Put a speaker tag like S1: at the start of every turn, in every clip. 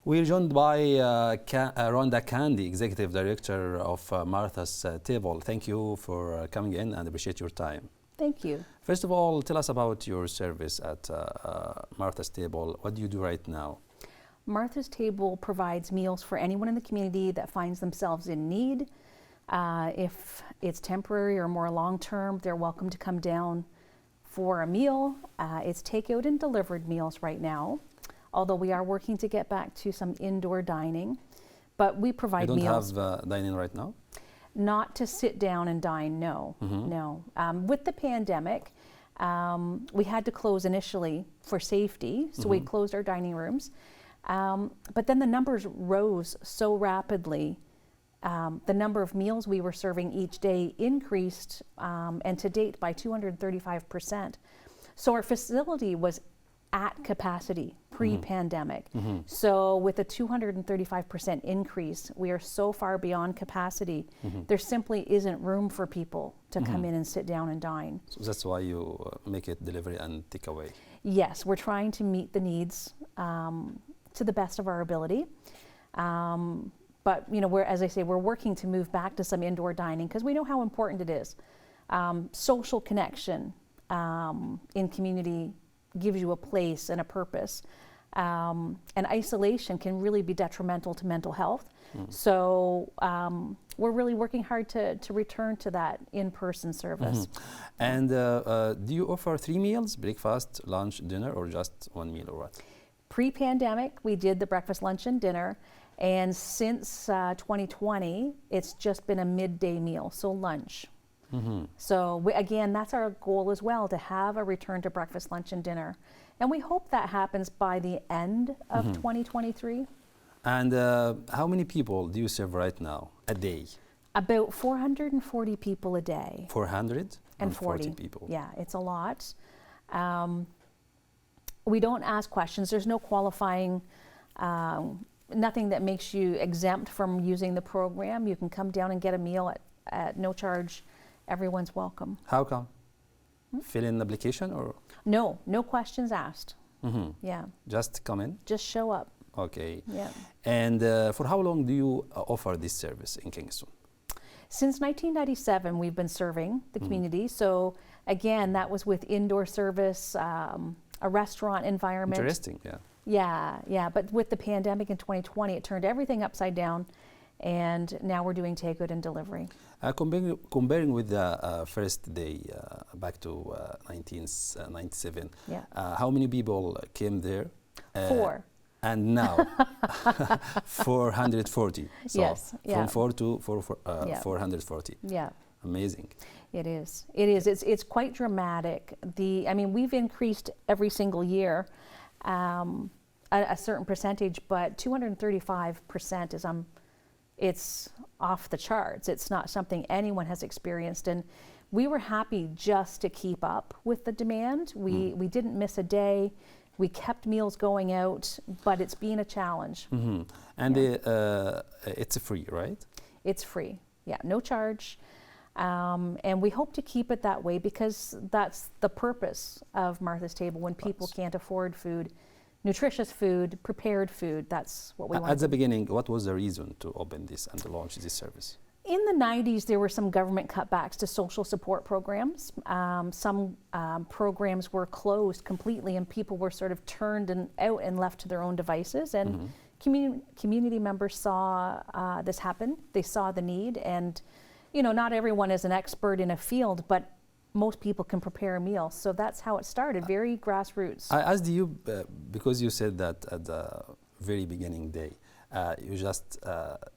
S1: We're joined by Ronda Candy, Executive Director of Martha's Table. Thank you for coming in and appreciate your time.
S2: Thank you.
S1: First of all, tell us about your service at Martha's Table. What do you do right now?
S2: Martha's Table provides meals for anyone in the community that finds themselves in need. If it's temporary or more long-term, they're welcome to come down for a meal. It's takeout and delivered meals right now, although we are working to get back to some indoor dining. But we provide meals.
S1: You don't have dining right now?
S2: Not to sit down and dine, no. No. With the pandemic, we had to close initially for safety, so we closed our dining rooms. But then the numbers rose so rapidly. The number of meals we were serving each day increased, and to date by 235%. So our facility was at capacity pre-pandemic. So with a 235% increase, we are so far beyond capacity, there simply isn't room for people to come in and sit down and dine.
S1: So that's why you make it delivery and take away?
S2: Yes, we're trying to meet the needs to the best of our ability. But you know, as I say, we're working to move back to some indoor dining because we know how important it is. Social connection in community gives you a place and a purpose. And isolation can really be detrimental to mental health. So we're really working hard to return to that in-person service.
S1: And do you offer 3 meals, breakfast, lunch, dinner, or just 1 meal or what?
S2: Pre-pandemic, we did the breakfast, lunch, and dinner. And since 2020, it's just been a midday meal, so lunch. So again, that's our goal as well, to have a return to breakfast, lunch, and dinner. And we hope that happens by the end of 2023.
S1: And how many people do you serve right now, a day?
S2: About 440 people a day.
S1: 440 people?
S2: Yeah, it's a lot. We don't ask questions. There's no qualifying, nothing that makes you exempt from using the program. You can come down and get a meal at no charge. Everyone's welcome.
S1: How come? Fill in the application or?
S2: No, no questions asked. Yeah.
S1: Just come in?
S2: Just show up.
S1: Okay.
S2: Yeah.
S1: And for how long do you offer this service in Kingston?
S2: Since 1997, we've been serving the community. So again, that was with indoor service, a restaurant environment.
S1: Interesting, yeah.
S2: Yeah. But with the pandemic in 2020, it turned everything upside down. And now we're doing takeout and delivery.
S1: Comparing with the first day back to 1997, how many people came there?
S2: 4.
S1: And now 440. So
S2: yes.
S1: From 4 to 440.
S2: Yeah.
S1: Amazing.
S2: It is. It's quite dramatic. I mean, we've increased every single year a certain percentage, but 235% is it's off the charts. It's not something anyone has experienced, and we were happy just to keep up with the demand. We didn't miss a day. We kept meals going out, but it's been a challenge.
S1: And it's free, right?
S2: It's free, yeah, no charge. And we hope to keep it that way because that's the purpose of Martha's Table. When people can't afford food, nutritious food, prepared food, that's what we want.
S1: At the beginning, what was the reason to open this and to launch this service?
S2: In the 90s, there were some government cutbacks to social support programs. Some programs were closed completely and people were sort of turned out and left to their own devices. And community members saw this happen. They saw the need, and you know, not everyone is an expert in a field, but most people can prepare a meal. So that's how it started, very grassroots.
S1: I asked you, because you said that at the very beginning day, you just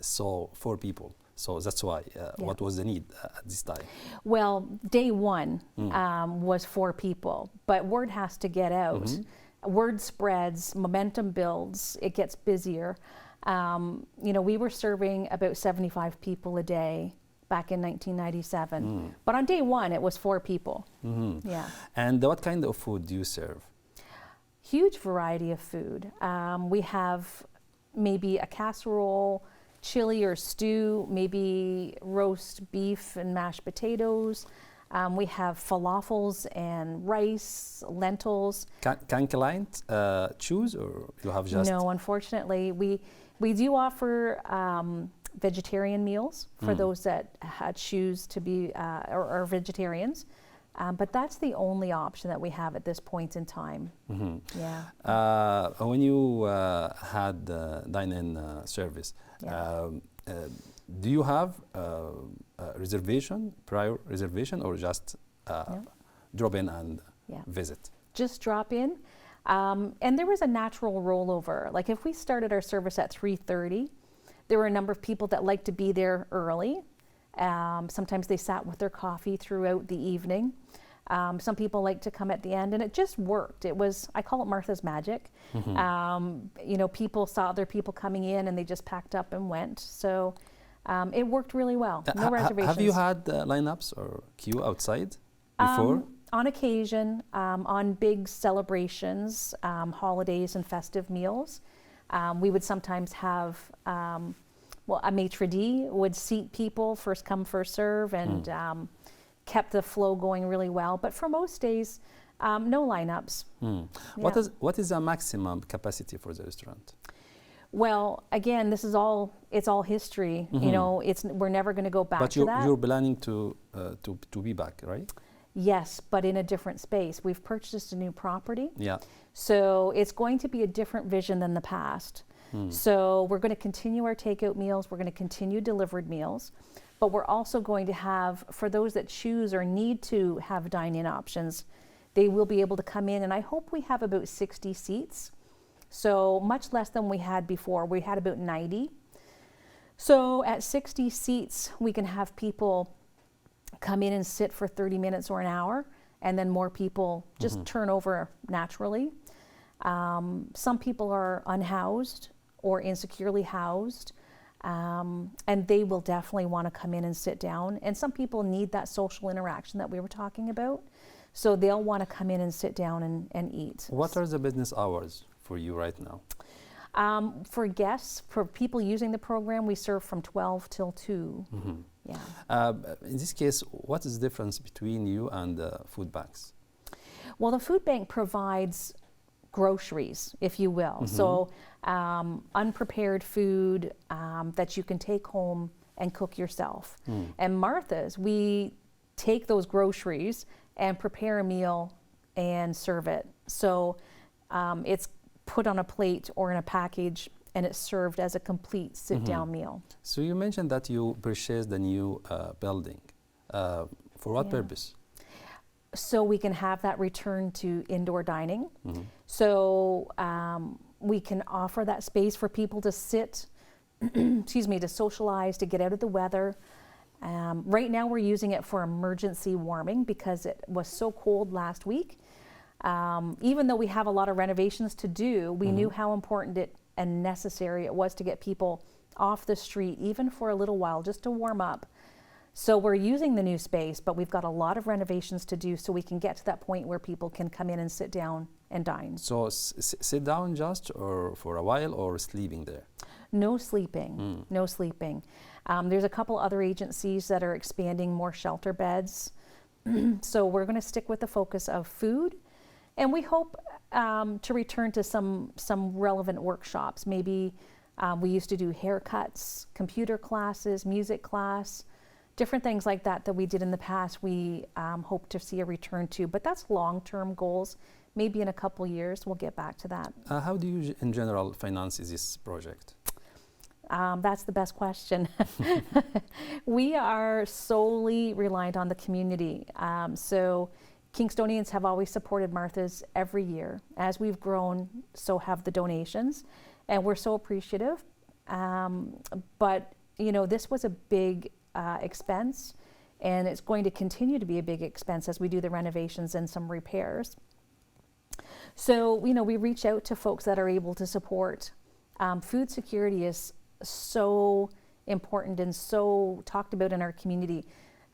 S1: saw 4 people. So that's why, what was the need at this time?
S2: Well, day one was 4 people, but word has to get out. Word spreads, momentum builds, it gets busier. You know, we were serving about 75 people a day back in 1997. But on day one, it was 4 people. Yeah.
S1: And what kind of food do you serve?
S2: Huge variety of food. We have maybe a casserole, chili or stew, maybe roast beef and mashed potatoes, We have falafels and rice, lentils.
S1: Can client choose, or you have just?
S2: No, unfortunately, we do offer vegetarian meals for those that choose to be or are vegetarians. But that's the only option that we have at this point in time. Yeah.
S1: When you had dine-in service, do you have prior reservation, or just drop in and visit?
S2: Just drop in. And there was a natural rollover. Like if we started our service at 3:30, there were a number of people that liked to be there early. Sometimes they sat with their coffee throughout the evening. Some people like to come at the end, and it just worked. It was, I call it Martha's magic. You know, people saw other people coming in and they just packed up and went. So it worked really well. No reservations.
S1: Have you had lineups or queue outside before?
S2: On occasion, on big celebrations, holidays and festive meals, we would sometimes have, a maitre d' would seat people, first come, first serve, and kept the flow going really well. But for most days, no lineups.
S1: What is the maximum capacity for the restaurant?
S2: Well, again, it's all history. You know, we're never going to go back to that.
S1: But you're planning to be back, right?
S2: Yes, but in a different space. We've purchased a new property.
S1: Yeah.
S2: So it's going to be a different vision than the past. So we're going to continue our takeout meals. We're going to continue delivered meals. But we're also going to have, for those that choose or need to have dine-in options, they will be able to come in. And I hope we have about 60 seats. So much less than we had before. We had about 90. So at 60 seats, we can have people come in and sit for 30 minutes or an hour, and then more people just turn over naturally. Some people are unhoused or insecurely housed, and they will definitely want to come in and sit down. And some people need that social interaction that we were talking about, so they'll want to come in and sit down and eat.
S1: What are the business hours for you right now?
S2: For guests, for people using the program, we serve from 12 till 2. Yeah.
S1: In this case, what is the difference between you and the food banks?
S2: Well, the food bank provides groceries, if you will. So unprepared food that you can take home and cook yourself. And Martha's, we take those groceries and prepare a meal and serve it. So it's put on a plate or in a package, and it's served as a complete sit-down meal. So
S1: you mentioned that you purchased a new building. For what purpose?
S2: So we can have that return to indoor dining. So we can offer that space for people to sit, to socialize, to get out of the weather. Right now we're using it for emergency warming because it was so cold last week. Even though we have a lot of renovations to do, we knew how important and necessary it was to get people off the street, even for a little while, just to warm up. So we're using the new space, but we've got a lot of renovations to do so we can get to that point where people can come in and sit down and dine.
S1: So sit down just or for a while, or sleeping there?
S2: No sleeping, no sleeping. There's a couple other agencies that are expanding more shelter beds. So we're going to stick with the focus of food. And we hope to return to some relevant workshops. Maybe we used to do haircuts, computer classes, music class, different things like that we did in the past. We hope to see a return to, but that's long-term goals. Maybe in a couple years we'll get back to that.
S1: How do you, in general, finance this project?
S2: That's the best question. We are solely reliant on the community. So Kingstonians have always supported Martha's every year. As we've grown, so have the donations, and we're so appreciative. But you know, this was a big expense, and it's going to continue to be a big expense as we do the renovations and some repairs. So, you know, we reach out to folks that are able to support. Food security is so important and so talked about in our community.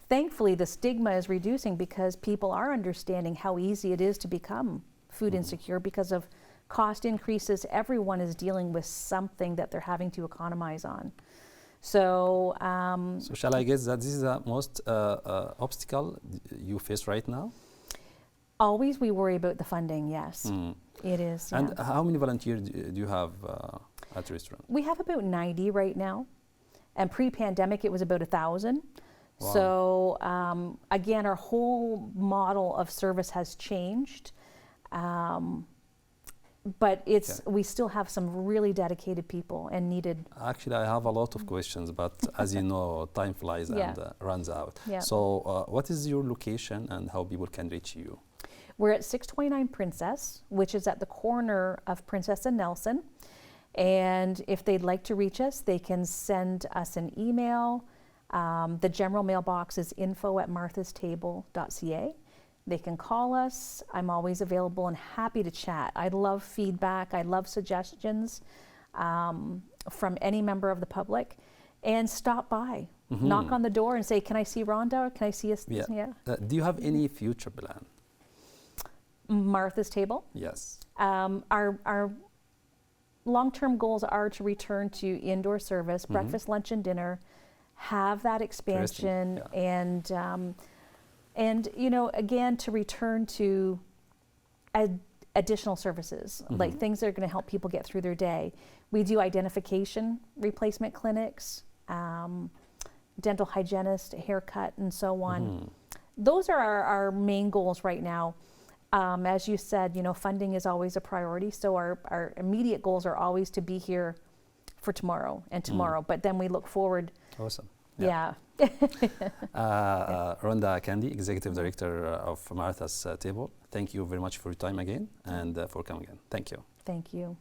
S2: Thankfully, the stigma is reducing because people are understanding how easy it is to become food insecure because of cost increases. Everyone is dealing with something that they're having to economize on. So,
S1: so shall I guess that this is the most obstacle you face right now?
S2: Always we worry about the funding, yes. It is.
S1: And
S2: yeah.
S1: how many volunteers do you have at the restaurant?
S2: We have about 90 right now. And pre-pandemic, it was about 1,000.
S1: Wow.
S2: So again, our whole model of service has changed. But we still have some really dedicated people and needed.
S1: Actually, I have a lot of questions, but as you know, time flies and runs out.
S2: Yeah.
S1: So what is your location and how people can reach you?
S2: We're at 629 Princess, which is at the corner of Princess and Nelson. And if they'd like to reach us, they can send us an email. The general mailbox is info@marthastable.ca. They can call us. I'm always available and happy to chat. I love feedback. I love suggestions from any member of the public. And stop by, knock on the door and say, can I see Ronda? Can I see us?
S1: Yeah. Do you have any future plan?
S2: Martha's Table?
S1: Yes.
S2: Our long-term goals are to return to indoor service, breakfast, lunch, and dinner, have that expansion, and you know, again, to return to additional services, like things that are going to help people get through their day. We do identification replacement clinics, dental hygienist, haircut, and so on. Those are our main goals right now. As you said, you know, funding is always a priority. So our immediate goals are always to be here for tomorrow and tomorrow. But then we look forward.
S1: Awesome.
S2: Yeah.
S1: Ronda Candy, Executive Director of Martha's Table. Thank you very much for your time again and for coming in. Thank you.
S2: Thank you.